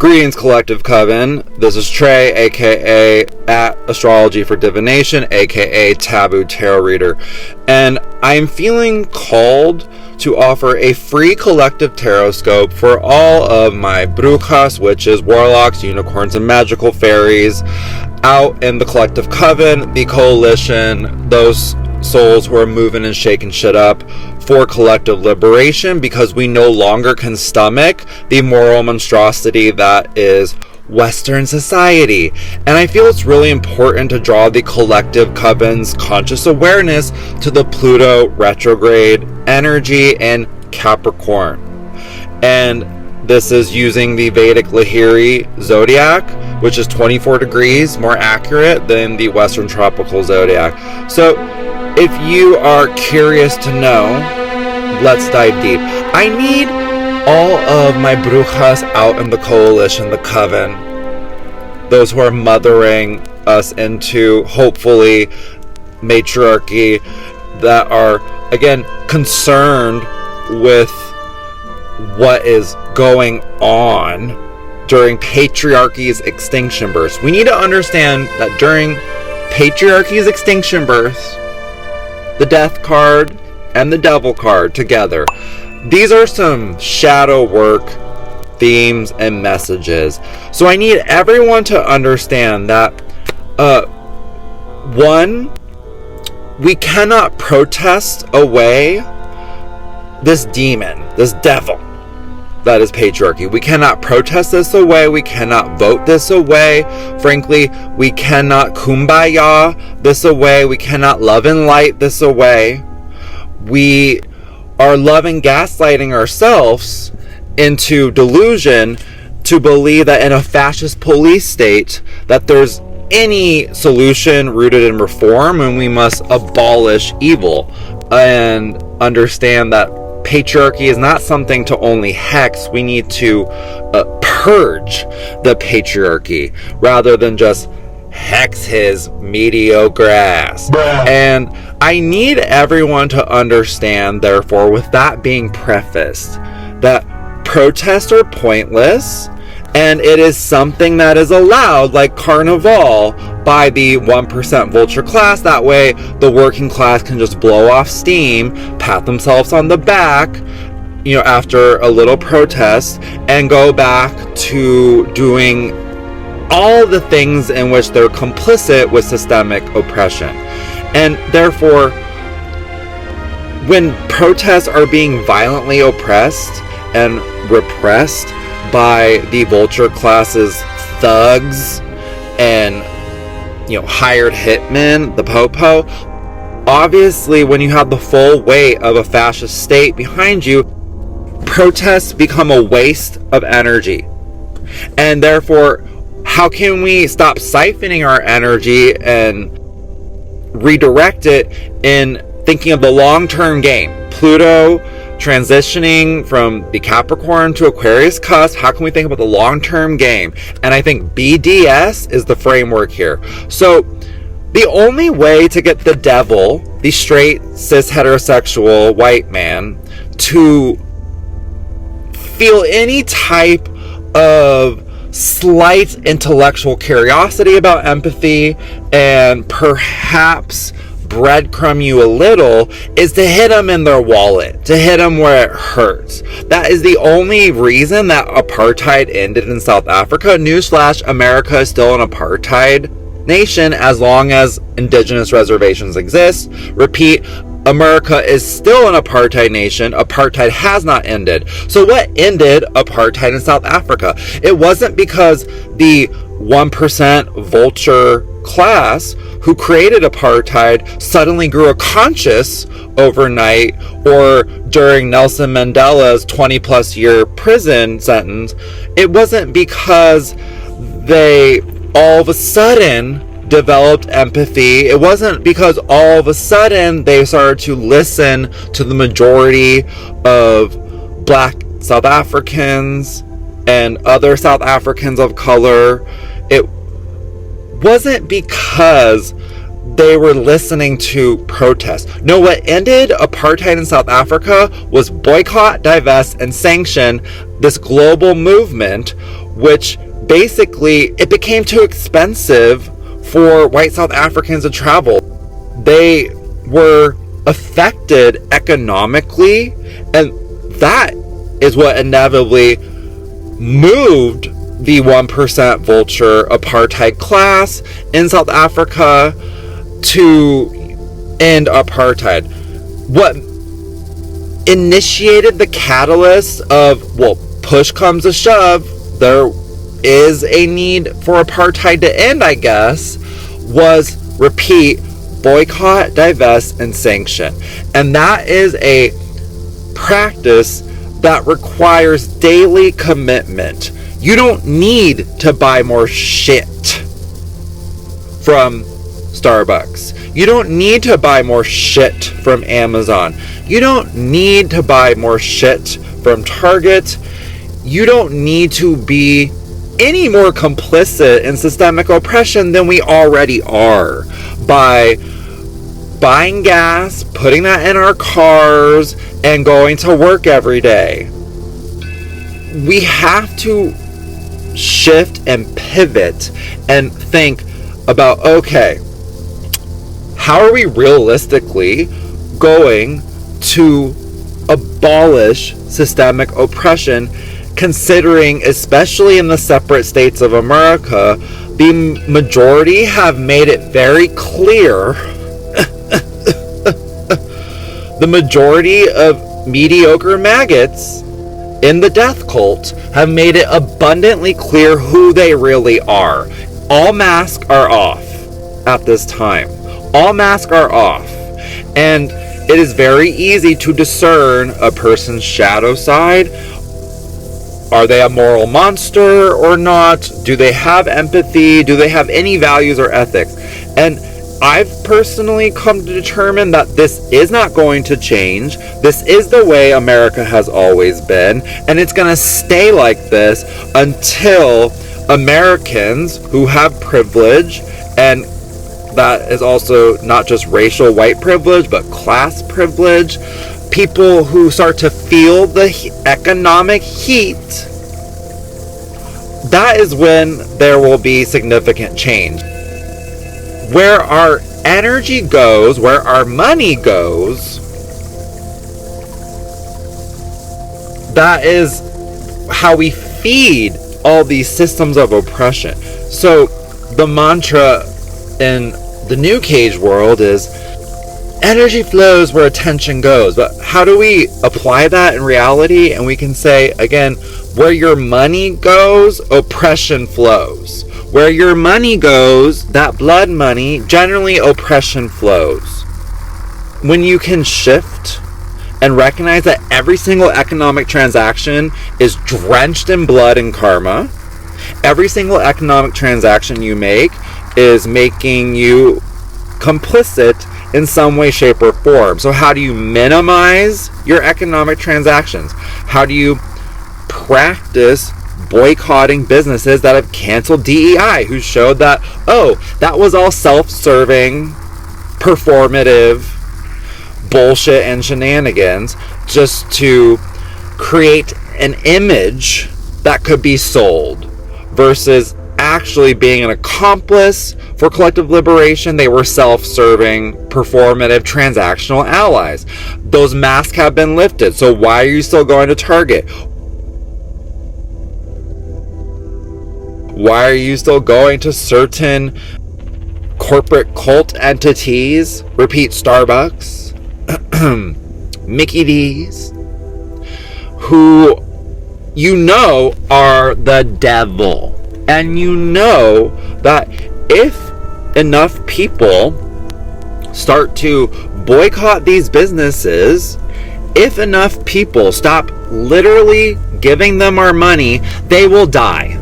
Greetings, Collective Coven. This is Trey, aka at Astrology for Divination, aka Taboo Tarot Reader. And I'm feeling called to offer a free collective Tarotscope for all of my brujas, witches, warlocks, unicorns, and magical fairies out in the Collective Coven, the coalition, those souls who are moving and shaking shit up for collective liberation, because we no longer can stomach the moral monstrosity that is Western society. And I feel it's really important to draw the Collective Coven's conscious awareness to the Pluto retrograde energy in Capricorn. And this is using the Vedic Lahiri zodiac, which is 24 degrees more accurate than the Western tropical zodiac. So if you are curious to know, let's dive deep. I need all of my brujas out in the coalition, the coven, those who are mothering us into, hopefully, matriarchy, that are, again, concerned with what is going on during patriarchy's extinction burst. We need to understand that during patriarchy's extinction burst, the death card and the devil card together, these are some shadow work themes and messages. So I need everyone to understand that one, we cannot protest away this demon, this devil that is patriarchy. We cannot protest this away. We cannot vote this away. Frankly, we cannot kumbaya this away. We cannot love and light this away. We are loving gaslighting ourselves into delusion to believe that in a fascist police state that there's any solution rooted in reform, and we must abolish evil and understand that patriarchy is not something to only hex. We need to purge the patriarchy rather than just hex his mediocre ass. And I need everyone to understand, therefore, with that being prefaced, that protests are pointless, and it is something that is allowed, like Carnival, by the 1% vulture class. That way the working class can just blow off steam, pat themselves on the back, after a little protest, and go back to doing all the things in which they're complicit with systemic oppression. And therefore, when protests are being violently oppressed and repressed by the vulture class's thugs and hired hitmen, the popo, obviously when you have the full weight of a fascist state behind you, protests become a waste of energy. And therefore, how can we stop siphoning our energy and redirect it in thinking of the long-term game? Pluto transitioning from the Capricorn to Aquarius cusp. How can we think about the long-term game? And I think BDS is the framework here. So the only way to get the devil, the straight, cis, heterosexual white man, to feel any type of slight intellectual curiosity about empathy and perhaps breadcrumb you a little is to hit them in their wallet, to hit them where it hurts. That is the only reason that apartheid ended in South Africa. Newsflash, America is still an apartheid nation as long as indigenous reservations exist. Repeat, America is still an apartheid nation. Apartheid has not ended. So what ended apartheid in South Africa? It wasn't because the 1% vulture class who created apartheid suddenly grew a conscience overnight, or during Nelson Mandela's 20+ year prison sentence. It wasn't because they all of a sudden developed empathy. It wasn't because all of a sudden they started to listen to the majority of Black South Africans and other South Africans of color. It wasn't because they were listening to protest. No, what ended apartheid in South Africa was boycott, divest, and sanction this global movement, which basically it became too expensive for white South Africans to travel. They were affected economically, and that is what inevitably moved the 1% vulture apartheid class in South Africa to end apartheid. What initiated the catalyst of, well, push comes to shove, there is a need for apartheid to end, I guess, was, repeat, boycott, divest, and sanction. And that is a practice that requires daily commitment. You don't need to buy more shit from Starbucks. You don't need to buy more shit from Amazon. You don't need to buy more shit from Target. You don't need to be any more complicit in systemic oppression than we already are by buying gas, putting that in our cars, and going to work every day. We have to shift and pivot and think about, okay, how are we realistically going to abolish systemic oppression, considering, especially in the separate states of America, the majority have made it very clear. The majority of mediocre maggots in the death cult have made it abundantly clear who they really are. All masks are off at this time. All masks are off. And it is very easy to discern a person's shadow side. Are they a moral monster or not? Do they have empathy? Do they have any values or ethics? And I've personally come to determine that this is not going to change. This is the way America has always been, and it's going to stay like this until Americans who have privilege, and that is also not just racial white privilege, but class privilege, people who start to feel the economic heat, that is when there will be significant change. Where our energy goes, where our money goes, that is how we feed all these systems of oppression. So the mantra in the new cage world is energy flows where attention goes. But how do we apply that in reality? And we can say, again, where your money goes, oppression flows. Where your money goes, that blood money, generally oppression flows. When you can shift and recognize that every single economic transaction is drenched in blood and karma, every single economic transaction you make is making you complicit in some way, shape, or form. So how do you minimize your economic transactions? How do you practice boycotting businesses that have canceled DEI, who showed that, oh, that was all self-serving, performative bullshit and shenanigans just to create an image that could be sold, versus actually being an accomplice for collective liberation. They were self-serving, performative, transactional allies. Those masks have been lifted. So why are you still going to Target? Why are you still going to certain corporate cult entities? Repeat, Starbucks, Mickey D's, who you know are the devil. And you know that if enough people start to boycott these businesses, if enough people stop literally giving them our money, they will die.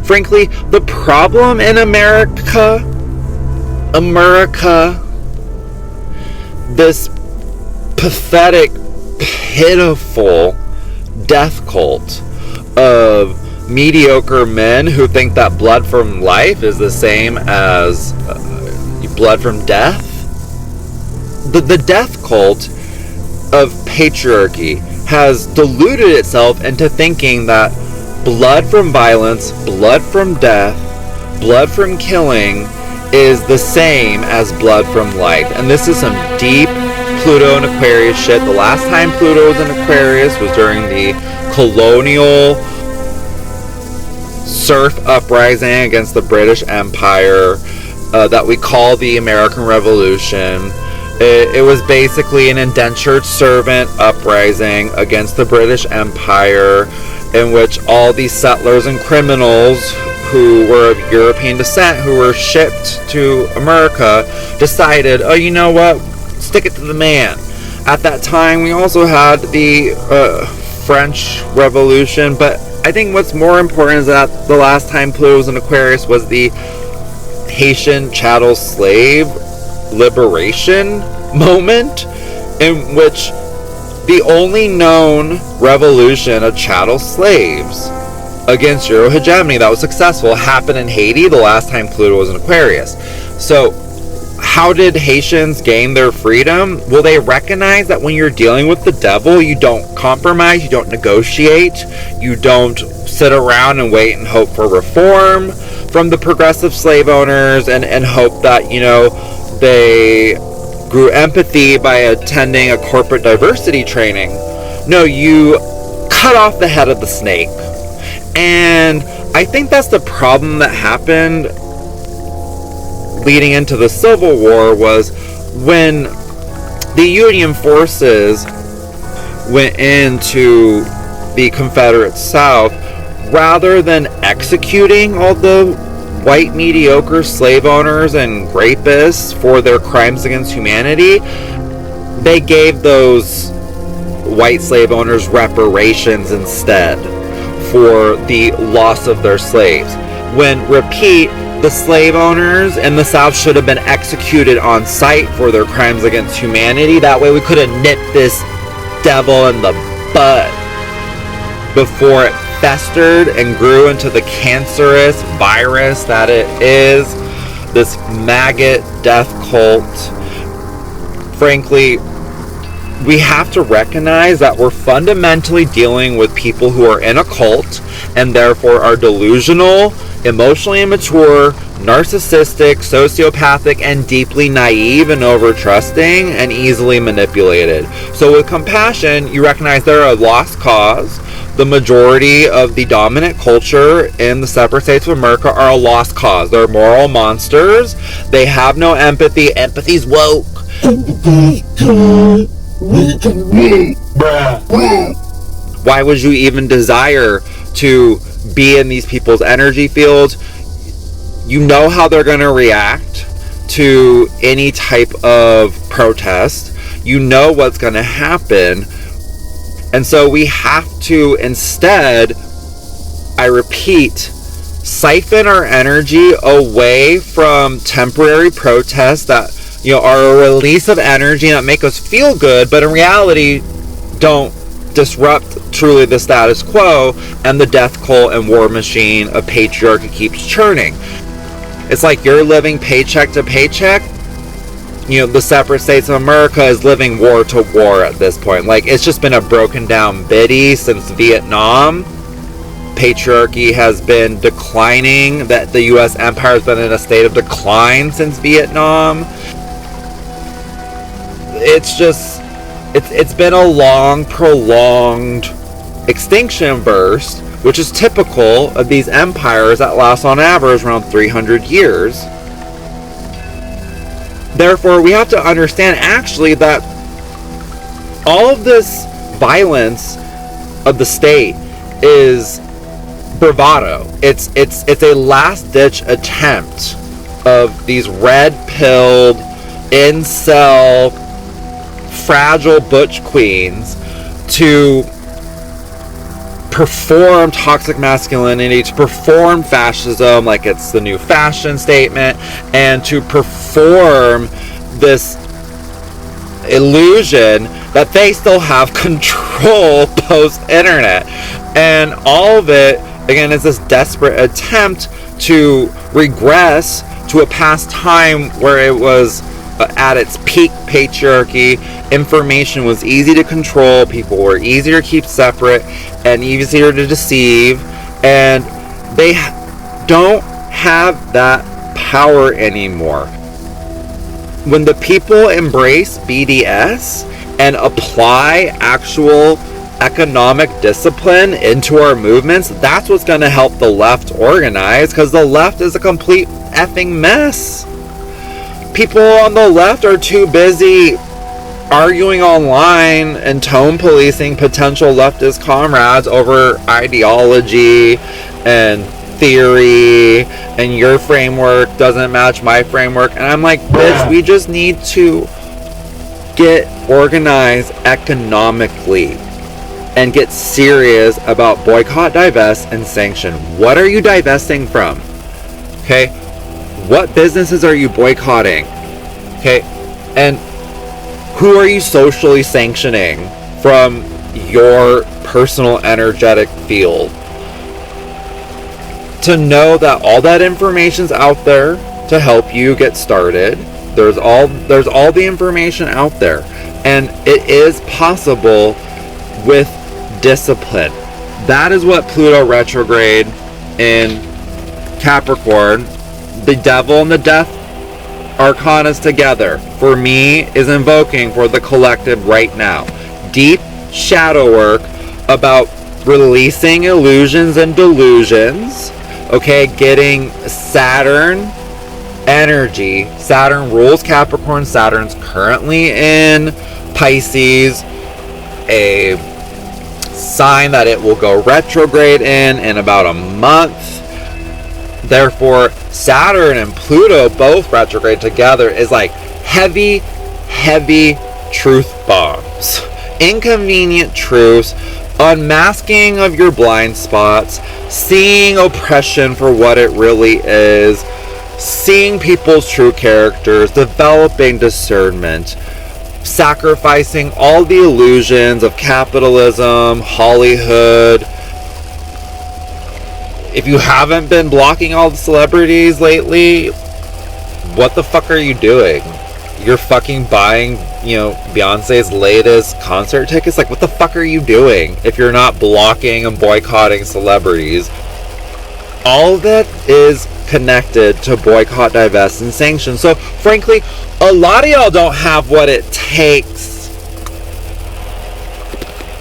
Frankly, the problem in America, this pathetic, pitiful death cult of mediocre men who think that blood from life is the same as blood from death. The death cult of patriarchy has deluded itself into thinking that blood from violence, blood from death, blood from killing is the same as blood from life. And this is some deep Pluto and Aquarius shit. The last time Pluto was in Aquarius was during the colonial serf uprising against the British Empire that we call the American Revolution. It was basically an indentured servant uprising against the British Empire, in which all these settlers and criminals who were of European descent, who were shipped to America, decided, oh, you know what, stick it to the man. At that time, we also had the French Revolution, but I think what's more important is that the last time Pluto was in Aquarius was the Haitian chattel slave liberation moment, in which the only known revolution of chattel slaves against Euro hegemony that was successful happened in Haiti the last time Pluto was in Aquarius. So how did Haitians gain their freedom? Well, they recognize that when you're dealing with the devil, you don't compromise, you don't negotiate, you don't sit around and wait and hope for reform from the progressive slave owners and hope that, you know, they grew empathy by attending a corporate diversity training. No, you cut off the head of the snake. And I think that's the problem that happened leading into the Civil War, was when the Union forces went into the Confederate South, rather than executing all the white mediocre slave owners and rapists for their crimes against humanity, they gave those white slave owners reparations instead for the loss of their slaves. When, repeat, the slave owners in the South should have been executed on sight for their crimes against humanity. That way we could have nipped this devil in the bud before it festered and grew into the cancerous virus that it is, this maggot death cult. Frankly, we have to recognize that we're fundamentally dealing with people who are in a cult and therefore are delusional, emotionally immature, narcissistic, sociopathic, and deeply naive and over-trusting and easily manipulated. So with compassion, you recognize they're a lost cause. The majority of the dominant culture in the separate states of America are a lost cause. They're moral monsters. They have no empathy. Empathy's woke. Why would you even desire to be in these people's energy fields? You know how they're going to react to any type of protest. You know what's going to happen. And so we have to instead, I repeat, siphon our energy away from temporary protests that, you know, are a release of energy that make us feel good, but in reality don't disrupt truly the status quo, and the death cult and war machine of patriarchy keeps churning. It's like you're living paycheck to paycheck. You know, the separate states of America is living war to war at this point. Like, it's just been a broken down biddy since Vietnam. Patriarchy has been declining. That the U.S. empire has been in a state of decline since Vietnam. It's just, it's been a long, prolonged extinction burst, which is typical of these empires that last on average around 300 years. Therefore, we have to understand actually that all of this violence of the state is bravado. It's a last-ditch attempt of these red-pilled, incel, fragile butch queens to perform toxic masculinity, to perform fascism like it's the new fashion statement, and to perform this illusion that they still have control post-internet. And all of it Again, it's this desperate attempt to regress to a past time where it was at its peak patriarchy. Information was easy to control, people were easier to keep separate and easier to deceive, and they don't have that power anymore. When the people embrace BDS and apply actual economic discipline into our movements, that's what's going to help the left organize, because the left is a complete effing mess. People on the left are too busy arguing online and tone policing potential leftist comrades over ideology and theory, and your framework doesn't match my framework. And I'm like, bitch, we just need to get organized economically and get serious about boycott, divest, and sanction. What are you divesting from? Okay? What businesses are you boycotting? Okay? And who are you socially sanctioning from your personal energetic field? To know that all that information's out there to help you get started. There's all the information out there. And it is possible with discipline. That is what Pluto retrograde in Capricorn, the devil and the death arcanas together, for me, is invoking for the collective right now. Deep shadow work about releasing illusions and delusions. Okay, getting Saturn energy. Saturn rules Capricorn. Saturn's currently in Pisces, a sign that it will go retrograde in about a month. Therefore, Saturn and Pluto both retrograde together is like heavy truth bombs. Inconvenient truths, unmasking of your blind spots, seeing oppression for what it really is, seeing people's true characters, developing discernment, sacrificing all the illusions of capitalism, Hollywood. If you haven't been blocking all the celebrities lately, what the fuck are you doing? You're fucking buying, Beyonce's latest concert tickets? Like, what the fuck are you doing if you're not blocking and boycotting celebrities? All of that is connected to boycott, divest, and sanction. So, frankly, a lot of y'all don't have what it takes.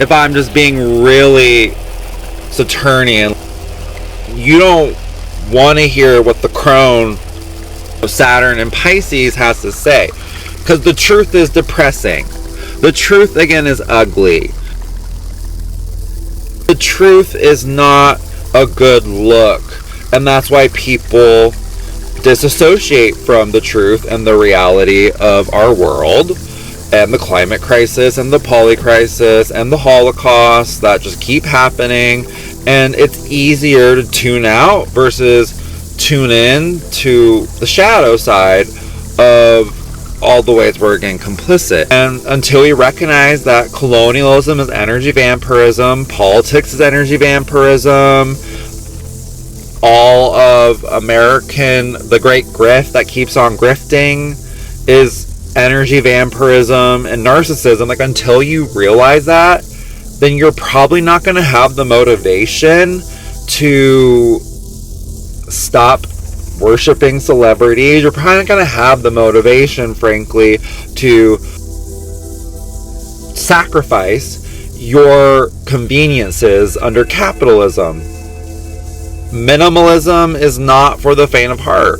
If I'm just being really Saturnian, you don't want to hear what the crone of Saturn and Pisces has to say, because the truth is depressing. The truth, again, is ugly. The truth is not a good look, and that's why people disassociate from the truth and the reality of our world, and the climate crisis and the poly crisis and the Holocaust that just keep happening. And it's easier to tune out versus tune in to the shadow side of all the ways we're getting complicit. And until we recognize that colonialism is energy vampirism, politics is energy vampirism, all of the great grift that keeps on grifting is energy vampirism and narcissism. Like, until you realize that, then you're probably not going to have the motivation to stop worshiping celebrities. You're probably not going to have the motivation, frankly, to sacrifice your conveniences under capitalism. Minimalism is not for the faint of heart.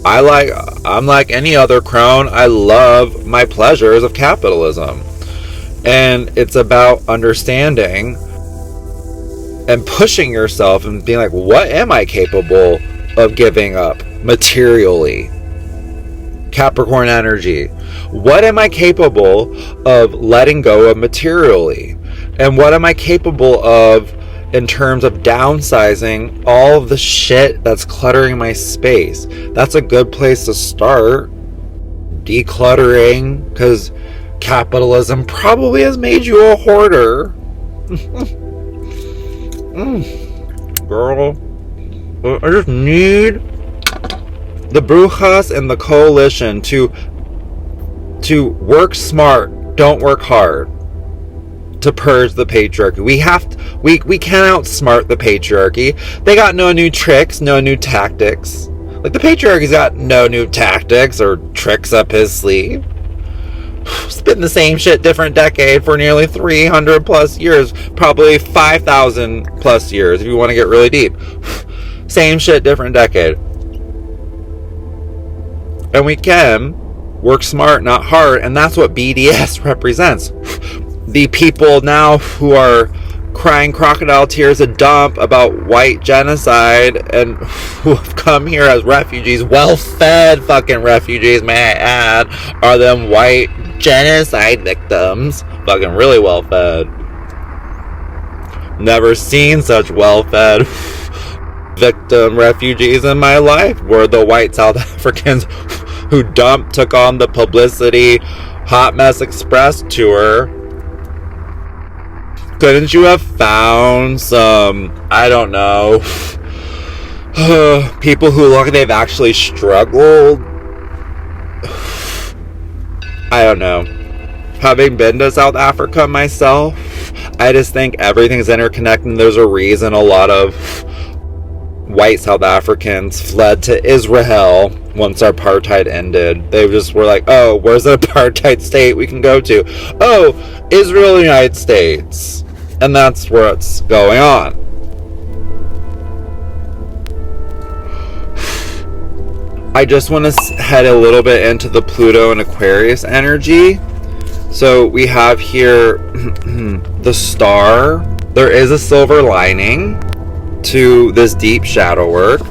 I'm like any other crone. I love my pleasures of capitalism. And it's about understanding and pushing yourself and being like, what am I capable of giving up materially? Capricorn energy. What am I capable of letting go of materially? And what am I capable of in terms of downsizing all of the shit that's cluttering my space? That's a good place to start. Decluttering, because capitalism probably has made you a hoarder. girl, I just need the brujas and the coalition to work smart, don't work hard, to purge the patriarchy. We can't outsmart the patriarchy. They got no new tricks, no new tactics. Like, the patriarchy's got no new tactics or tricks up his sleeve. Spitting the same shit, different decade for nearly 300 plus years, probably 5,000 plus years if you want to get really deep. Same shit, different decade. And we can work smart, not hard, and that's what BDS represents. The people now who are crying crocodile tears a dump about white genocide and who have come here as refugees, well-fed fucking refugees, may I add, are them white genocide victims. Fucking really well-fed. Never seen such well-fed victim refugees in my life. Were the white South Africans who took on the publicity Hot Mess Express tour. Couldn't you have found some, I don't know, people who look like they've actually struggled? I don't know. Having been to South Africa myself, I just think everything's interconnected, and there's a reason a lot of white South Africans fled to Israel once apartheid ended. They just were like, oh, where's an apartheid state we can go to? Oh, Israel and the United States. And that's what's going on. I just want to head a little bit into the Pluto and Aquarius energy. So we have here the star. There is a silver lining to this deep shadow work.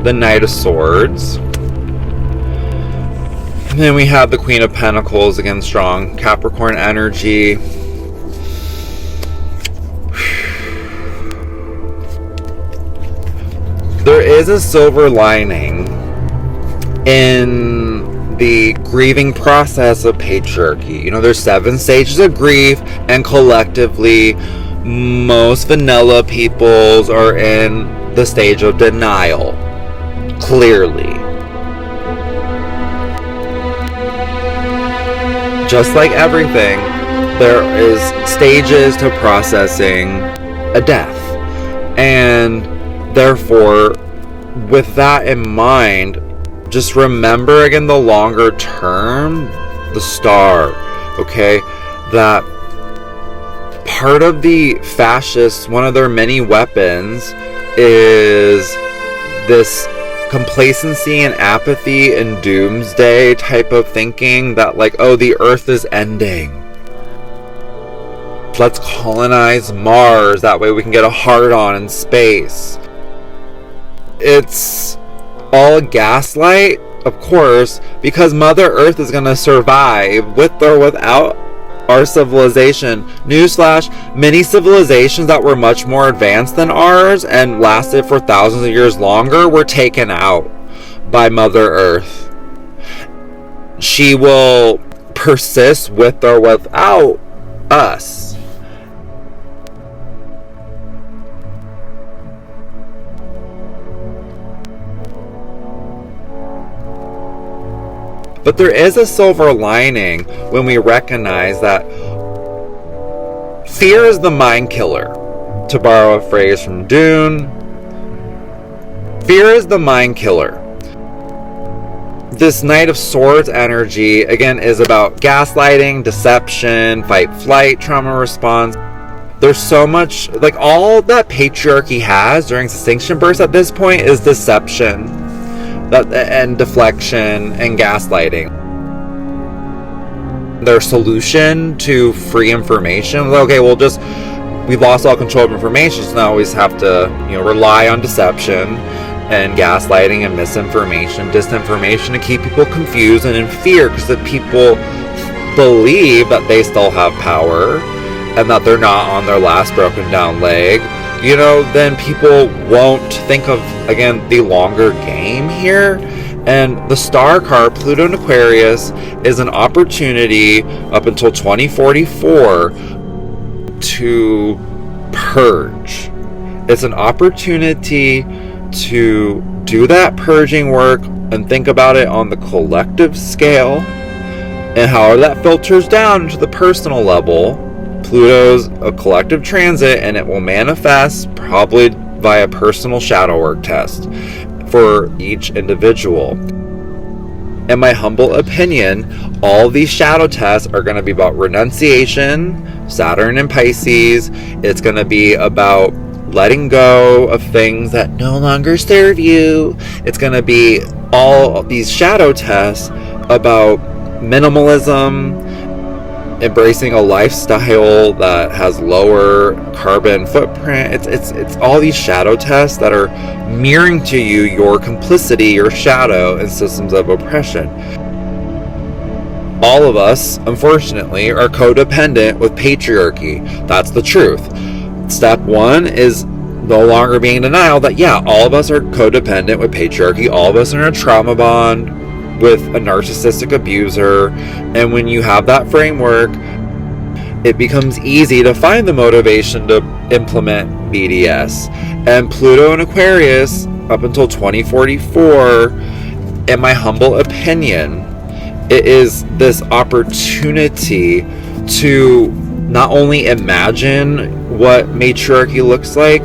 The Knight of Swords. And then we have the Queen of Pentacles, again, strong Capricorn energy. There is a silver lining in the grieving process of patriarchy. You know, there's 7 stages of grief, and collectively, most vanilla peoples are in the stage of denial. Clearly. Just like everything, there is stages to processing a death. And therefore, with that in mind, just remember again the longer term, the star, okay? That part of the fascists, one of their many weapons is this complacency and apathy and doomsday type of thinking that, like, oh, the earth is ending. Let's colonize Mars, that way we can get a hard-on in space. It's all a gaslight, of course, because Mother Earth is going to survive with or without our civilization. Newsflash, many civilizations that were much more advanced than ours and lasted for thousands of years longer were taken out by Mother Earth. She will persist with or without us. But there is a silver lining when we recognize that fear is the mind killer. To borrow a phrase from Dune, fear is the mind killer. This Knight of Swords energy, again, is about gaslighting, deception, fight, flight, trauma response. There's so much, like, all that patriarchy has during Extinction Burst at this point is deception. And deflection and gaslighting. Their solution to free information, okay, we've lost all control of information, so now we just have to, rely on deception and gaslighting and misinformation, disinformation to keep people confused and in fear, because the people believe that they still have power and that they're not on their last broken down leg. Then people won't think of, again, the longer game here. And the star card, Pluto and Aquarius, is an opportunity up until 2044 to purge It's an opportunity to do that purging work and think about it on the collective scale, and however that filters down to the personal level. Pluto's a collective transit, and it will manifest probably via personal shadow work test for each individual. In my humble opinion, all these shadow tests are going to be about renunciation, Saturn and Pisces. It's going to be about letting go of things that no longer serve you. It's going to be all these shadow tests about minimalism, embracing a lifestyle that has lower carbon footprint. It's all these shadow tests that are mirroring to you your complicity, your shadow, and systems of oppression. All of us, unfortunately, are codependent with patriarchy. That's the truth. Step one is no longer being in denial that, yeah, all of us are codependent with patriarchy. All of us are in a trauma bond with a narcissistic abuser. And when you have that framework, it becomes easy to find the motivation to implement BDS. And Pluto in Aquarius, up until 2044, in my humble opinion, it is this opportunity to not only imagine what matriarchy looks like,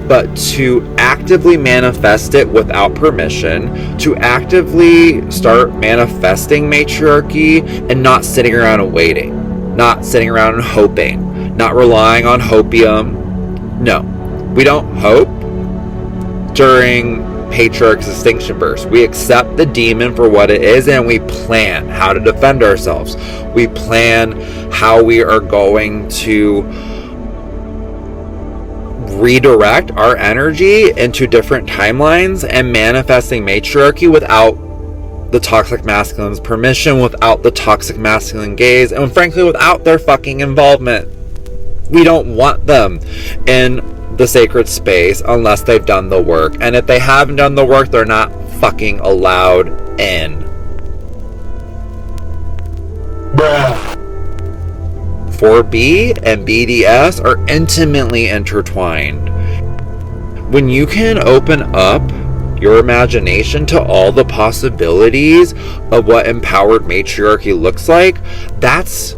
but to actively manifest it without permission, to actively start manifesting matriarchy and not sitting around and waiting, not sitting around and hoping, not relying on hopium. No, we don't hope during Patriarch's extinction burst. We accept the demon for what it is, and we plan how to defend ourselves. We plan how we are going to redirect our energy into different timelines and manifesting matriarchy without the toxic masculine's permission, without the toxic masculine gaze, and frankly without their fucking involvement. We don't want them in the sacred space unless they've done the work, and if they haven't done the work, they're not fucking allowed in. Bruh. 4B and BDS are intimately intertwined. When you can open up your imagination to all the possibilities of what empowered matriarchy looks like, that's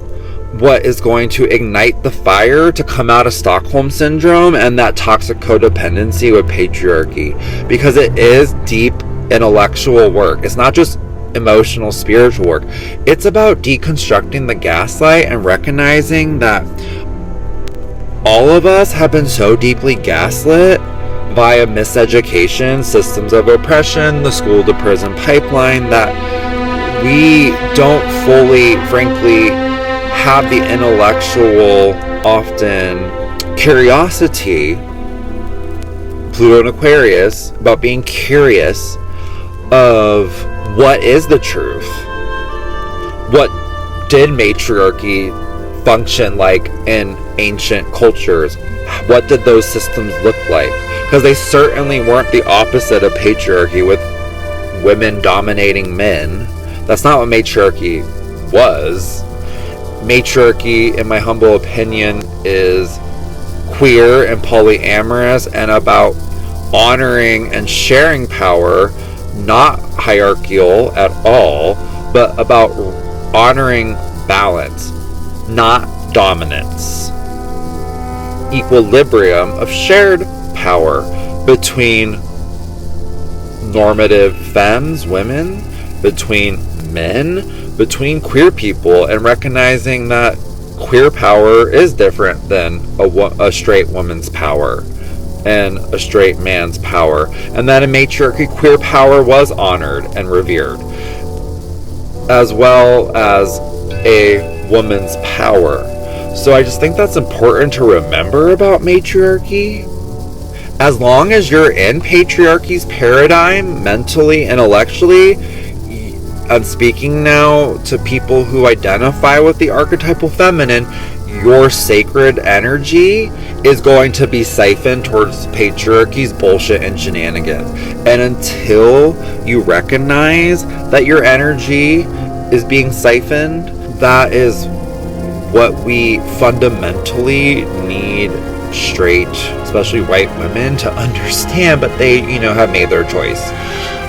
what is going to ignite the fire to come out of Stockholm Syndrome and that toxic codependency with patriarchy, because it is deep intellectual work. It's not just emotional, spiritual work. It's about deconstructing the gaslight and recognizing that all of us have been so deeply gaslit via miseducation, systems of oppression, the school to prison pipeline, that we don't fully, frankly, have the intellectual, often, curiosity, Pluto and Aquarius, about being curious of what is the truth? What did matriarchy function like in ancient cultures? What did those systems look like? Because they certainly weren't the opposite of patriarchy with women dominating men. That's not what matriarchy was. Matriarchy, in my humble opinion, is queer and polyamorous and about honoring and sharing power, not hierarchical at all, but about honoring balance, not dominance. Equilibrium of shared power between normative femmes, women, between men, between queer people, and recognizing that queer power is different than a straight woman's power and a straight man's power, and that in matriarchy queer power was honored and revered, as well as a woman's power. So I just think that's important to remember about matriarchy. As long as you're in patriarchy's paradigm, mentally, intellectually, I'm speaking now to people who identify with the archetypal feminine, your sacred energy is going to be siphoned towards patriarchy's bullshit and shenanigans. And until you recognize that your energy is being siphoned, that is what we fundamentally need straight, especially white women to understand, but they, have made their choice.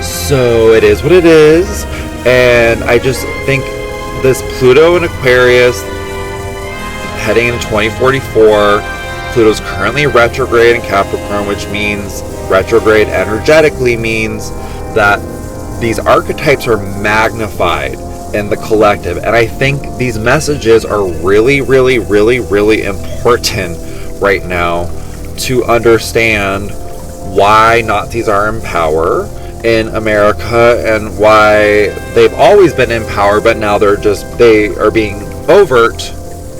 So it is what it is. And I just think this Pluto in Aquarius heading into 2044, Pluto's currently retrograde in Capricorn, which means retrograde energetically means that these archetypes are magnified in the collective. And I think these messages are really, really, really, really important right now to understand why Nazis are in power in America and why they've always been in power, but now they are being overt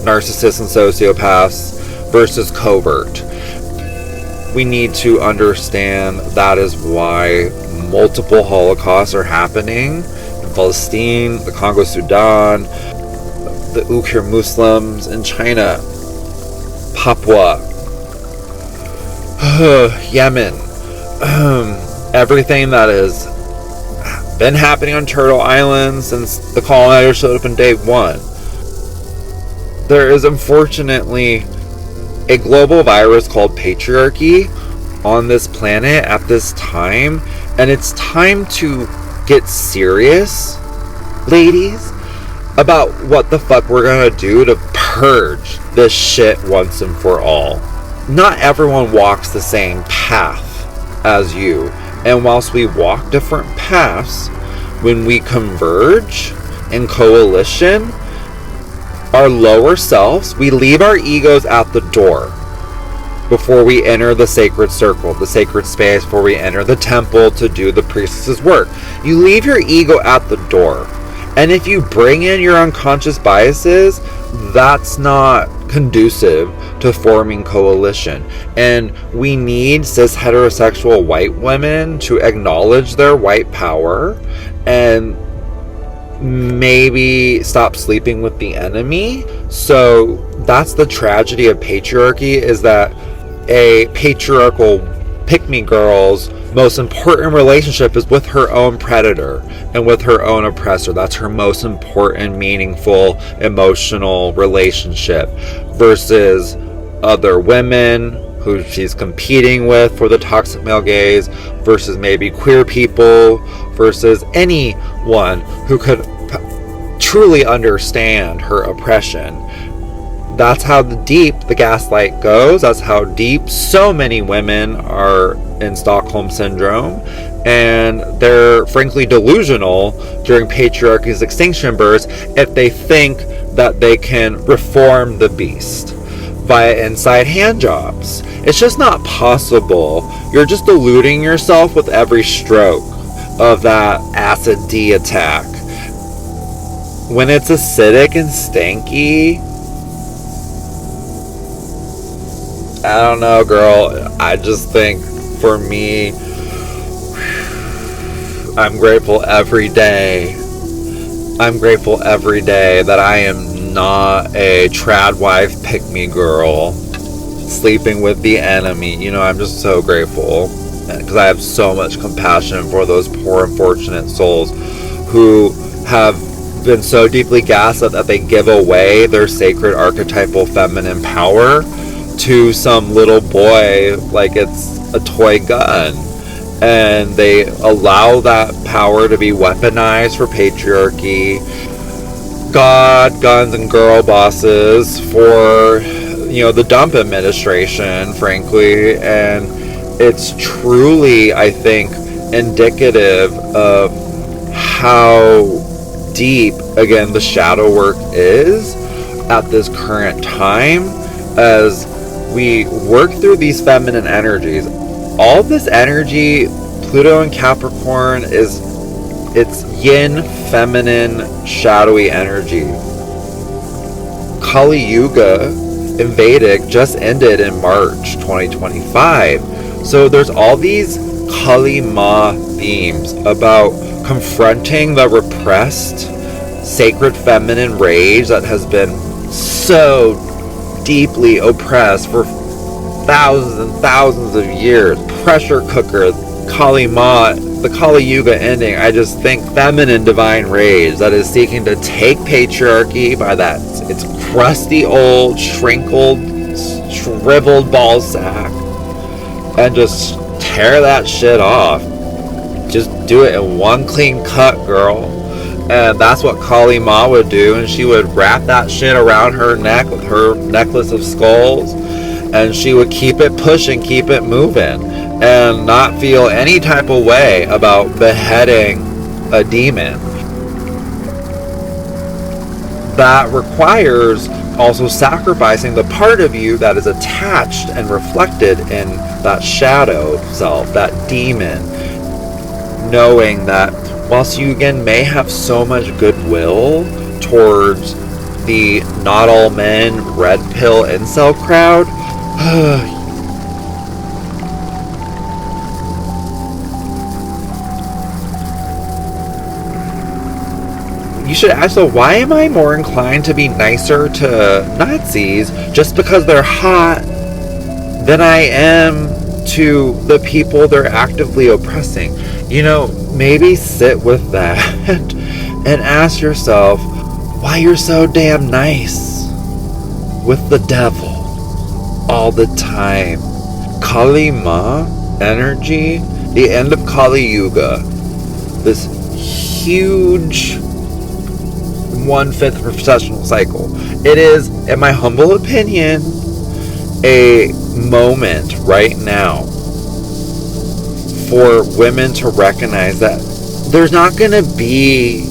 narcissists and sociopaths versus covert. We need to understand that is why multiple Holocausts are happening in Palestine, the Congo, Sudan, the Uyghur Muslims in China, Papua, Yemen, everything that has been happening on Turtle Island since the colonizers showed up in day one. There is unfortunately a global virus called Patriarchy on this planet at this time, and it's time to get serious, ladies, about what the fuck we're gonna do to purge this shit once and for all. Not everyone walks the same path as you, and whilst we walk different paths, when we converge in coalition, our lower selves, we leave our egos at the door before we enter the sacred circle, the sacred space, before we enter the temple to do the priestess's work. You leave your ego at the door. And if you bring in your unconscious biases, that's not conducive to forming coalition. And we need cis heterosexual white women to acknowledge their white power and maybe stop sleeping with the enemy. So that's the tragedy of patriarchy, is that a patriarchal pick-me girl's most important relationship is with her own predator and with her own oppressor. That's her most important, meaningful, emotional relationship versus other women who she's competing with for the toxic male gaze, versus maybe queer people, versus anyone who could truly understand her oppression. That's how deep the gaslight goes. That's how deep so many women are in Stockholm Syndrome. And they're frankly delusional during patriarchy's extinction burst if they think that they can reform the beast via inside hand jobs. It's just not possible. You're just deluding yourself with every stroke of that acid D attack. When it's acidic and stanky, I don't know, girl. I just think, for me, I'm grateful every day. I'm grateful every day that I am not a trad wife pick-me girl sleeping with the enemy. I'm just so grateful because I have so much compassion for those poor unfortunate souls who have been so deeply gaslit that they give away their sacred archetypal feminine power to some little boy like it's a toy gun, and they allow that power to be weaponized for patriarchy, God, guns, and girl bosses for the dump administration, frankly. And it's truly, I think, indicative of how deep, again, the shadow work is at this current time as we work through these feminine energies. All this energy, Pluto and Capricorn, it's yin, feminine, shadowy energy. Kali Yuga in Vedic just ended in March 2025. So there's all these Kali Ma themes about confronting the repressed sacred feminine rage that has been so deeply oppressed for thousands and thousands of years. Pressure cooker, Kali Ma, the Kali Yuga ending. I just think feminine divine rage that is seeking to take patriarchy by its crusty old shriveled shriveled ball sack and just tear that shit off. Just do it in one clean cut, girl. And that's what Kali Ma would do. And she would wrap that shit around her neck with her necklace of skulls. And she would keep it pushing, keep it moving. And not feel any type of way about beheading a demon. That requires also sacrificing the part of you that is attached and reflected in that shadow self, that demon. Knowing that whilst you again may have so much goodwill towards the not all men red pill incel crowd, you should ask, though, why am I more inclined to be nicer to Nazis just because they're hot than I am to the people they're actively oppressing? You know, maybe sit with that and ask yourself why you're so damn nice with the devil all the time. Kali Ma energy, the end of Kali Yuga, this huge 1/5 processional cycle. It is, in my humble opinion, a moment right now for women to recognize that there's not going to be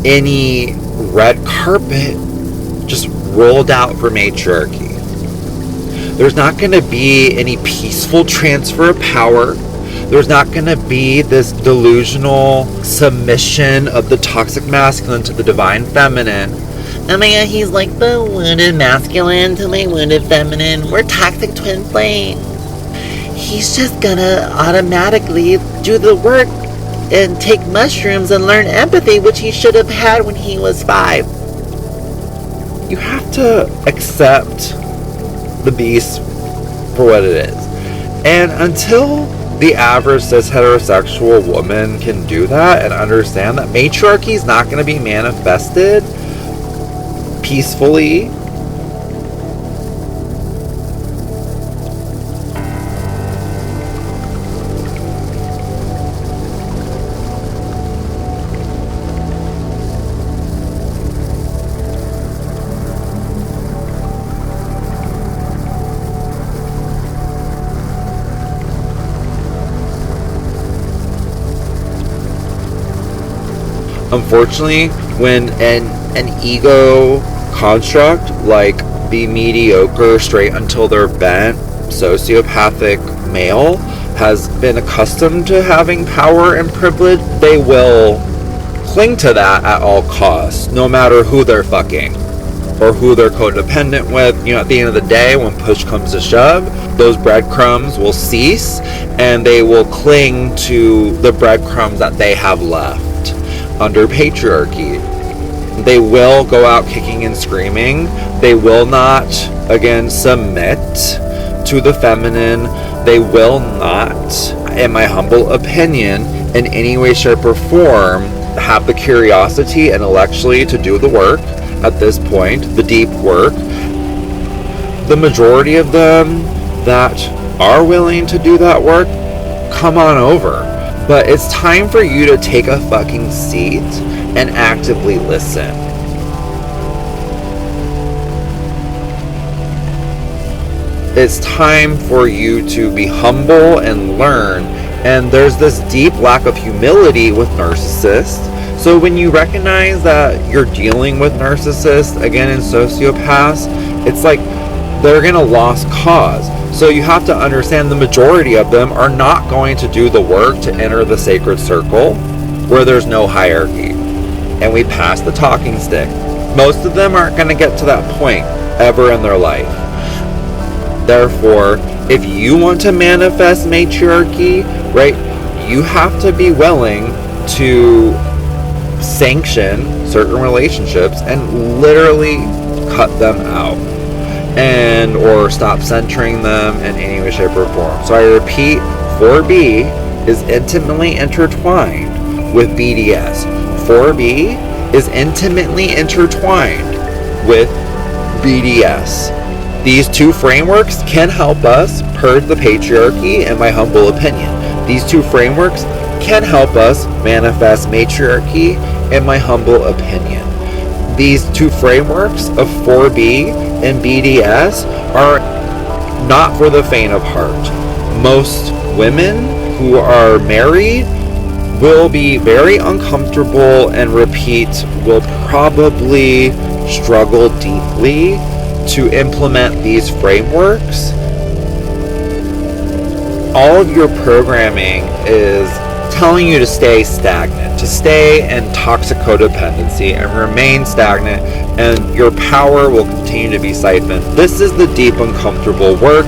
any red carpet just rolled out for matriarchy. There's not going to be any peaceful transfer of power. There's not going to be this delusional submission of the toxic masculine to the divine feminine. Oh my god, he's like the wounded masculine to my wounded feminine. We're toxic twin flames. He's just gonna automatically do the work and take mushrooms and learn empathy, which he should have had when he was 5. You have to accept the beast for what it is. And until the average cis heterosexual woman can do that and understand that matriarchy is not going to be manifested peacefully, unfortunately, when an ego construct like the mediocre, straight until they're bent, sociopathic male has been accustomed to having power and privilege, they will cling to that at all costs, no matter who they're fucking or who they're codependent with. You know, at the end of the day, when push comes to shove, those breadcrumbs will cease and they will cling to the breadcrumbs that they have left under patriarchy. They will go out kicking and screaming. They will not, again, submit to the feminine. They will not, in my humble opinion, in any way, shape, or form, have the curiosity intellectually to do the work at this point, the deep work. The majority of them that are willing to do that work, come on over. But it's time for you to take a fucking seat and actively listen. It's time for you to be humble and learn. And there's this deep lack of humility with narcissists. So when you recognize that you're dealing with narcissists, again, and sociopaths, it's like they're in a lost cause. So you have to understand the majority of them are not going to do the work to enter the sacred circle where there's no hierarchy. And we pass the talking stick. Most of them aren't going to get to that point ever in their life. Therefore, if you want to manifest matriarchy, right, you have to be willing to sanction certain relationships and literally cut them out. And or stop centering them in any way, shape, or form. So I repeat, 4B is intimately intertwined with BDS. 4B is intimately intertwined with BDS. These two frameworks can help us purge the patriarchy, in my humble opinion. These two frameworks can help us manifest matriarchy, in my humble opinion. These two frameworks of 4B and BDS are not for the faint of heart. Most women who are married will be very uncomfortable and will probably struggle deeply to implement these frameworks. All of your programming is telling you to stay stagnant, to stay in toxic codependency and remain stagnant, and your power will continue to be siphoned. This is the deep, uncomfortable work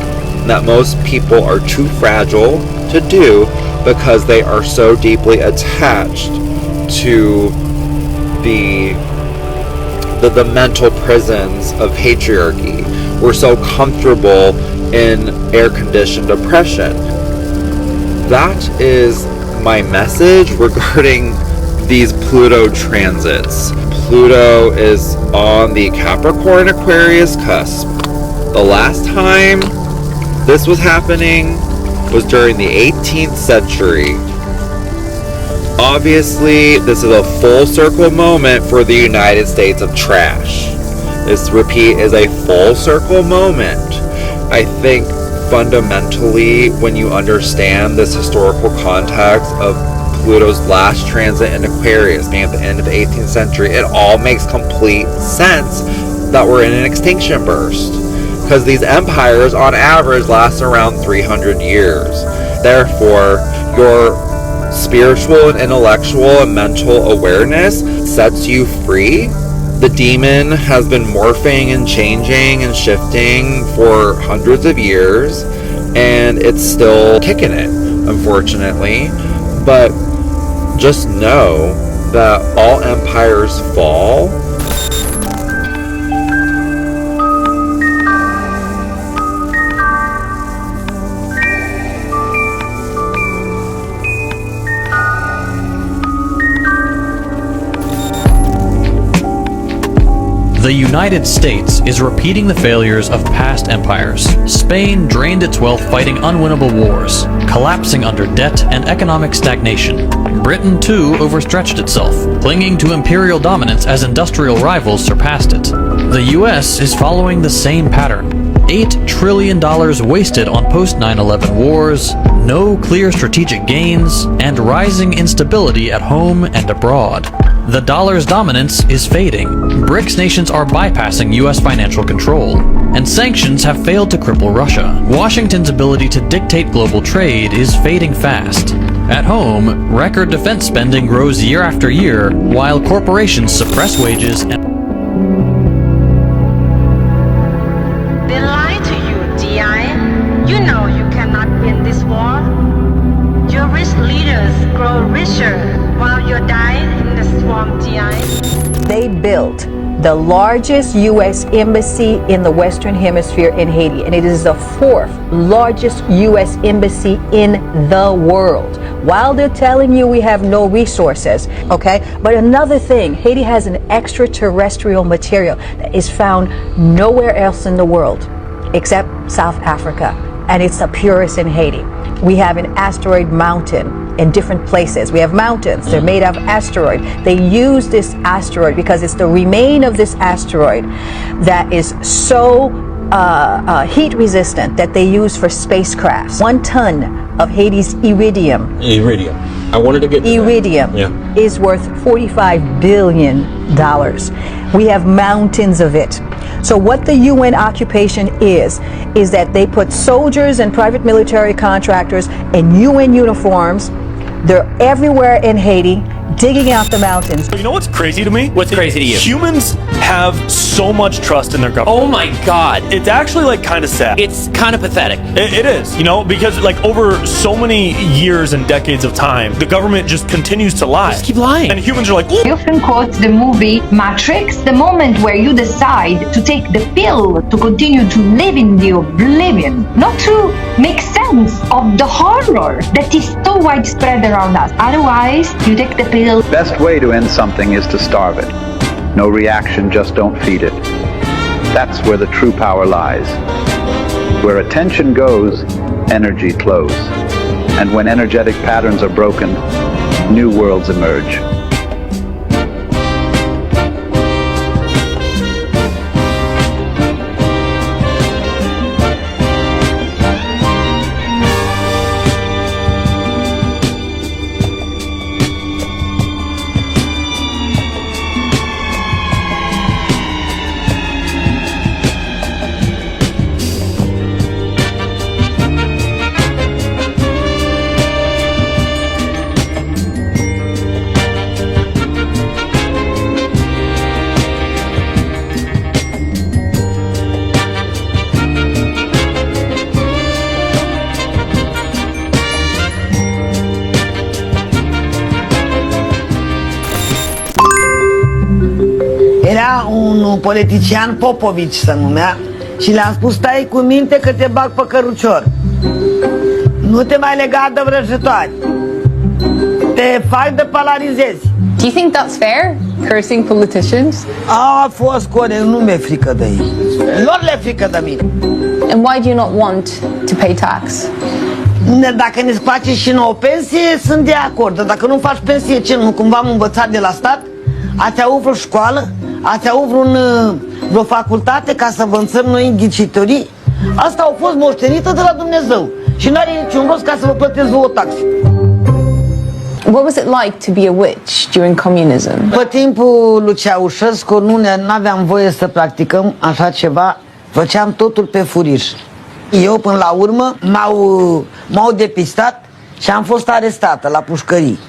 that most people are too fragile to do because they are so deeply attached to the mental prisons of patriarchy. We're so comfortable in air-conditioned oppression. That is my message regarding these Pluto transits. Pluto is on the Capricorn Aquarius cusp. The last time this was happening was during the 18th century. Obviously, this is a full circle moment for the United States of trash. This, repeat, is a full circle moment. I think fundamentally, when you understand this historical context of Pluto's last transit in Aquarius being at the end of the 18th century, it all makes complete sense that we're in an extinction burst. Because these empires, on average, last around 300 years. Therefore, your spiritual and intellectual and mental awareness sets you free. The demon has been morphing and changing and shifting for hundreds of years, and it's still kicking it, unfortunately. But just know that all empires fall. The United States is repeating the failures of past empires. Spain drained its wealth fighting unwinnable wars, collapsing under debt and economic stagnation. Britain, too, overstretched itself, clinging to imperial dominance as industrial rivals surpassed it. The US is following the same pattern. $8 trillion wasted on post-9/11 wars, no clear strategic gains, and rising instability at home and abroad. The dollar's dominance is fading. BRICS nations are bypassing US financial control, and sanctions have failed to cripple Russia. Washington's ability to dictate global trade is fading fast. At home, record defense spending grows year after year, while corporations suppress wages and They lie to you, DI. You know you cannot win this war. Your rich leaders grow richer while you're dying in the swamp, DI. They built the largest U.S. embassy in the Western Hemisphere in Haiti, and it is the fourth largest U.S. embassy in the world. While they're telling you we have no resources, okay? But another thing, Haiti has an extraterrestrial material that is found nowhere else in the world except South Africa, and it's the purest in Haiti. We have an asteroid mountain in different places. We have mountains, they're made of asteroid. They use this asteroid because it's the remain of this asteroid that is so heat resistant that they use for spacecrafts. 1 ton of Haiti's iridium. I wanted to get to Iridium is worth $45 billion. We have mountains of it. So what the UN occupation is that they put soldiers and private military contractors in UN uniforms. They're everywhere in Haiti, digging out the mountains. You know what's crazy to me? What's crazy to you? Humans have so much trust in their government. Oh my god. It's actually like kind of sad. It's kind of pathetic. It is, you know, because like over so many years and decades of time, the government just continues to lie. Just keep lying. And humans are like, ooh. I often quote the movie Matrix, the moment where you decide to take the pill to continue to live in the oblivion, not to make sense of the horror that is so widespread around us. Otherwise, you take the pill. Best way to end something is to starve it. No reaction, just don't feed it. That's where the true power lies. Where attention goes, energy flows. And when energetic patterns are broken, new worlds emerge. Era un politician, Popovici se numea, și le-am spus: stai cu minte că te bag pe cărucior. Nu te mai lega de vrăjitoari. Te fac de polarizezi. Do you think that's fair? Cursing politicians? A fost corect, nu mi-e frică de ei. Lor le frică de mine. And why do you not want to pay tax? Dacă ne face și nouă pensie, sunt de acord. Dacă nu faci pensie, ce nu? Cumva am învățat de la stat? Ați avut vreo școală? Ați avut vreo facultate ca să vă înțăm noi în ghicitorii? Asta au fost moștenită de la Dumnezeu și nu are niciun rost ca să vă plătesc vouă taxe. What was it like to be a witch during communism? Pe timpul lui Ceaușescu nu aveam voie să practicăm așa ceva, făceam totul pe furiș. Eu până la urmă m-au depistat și am fost arestată la pușcării.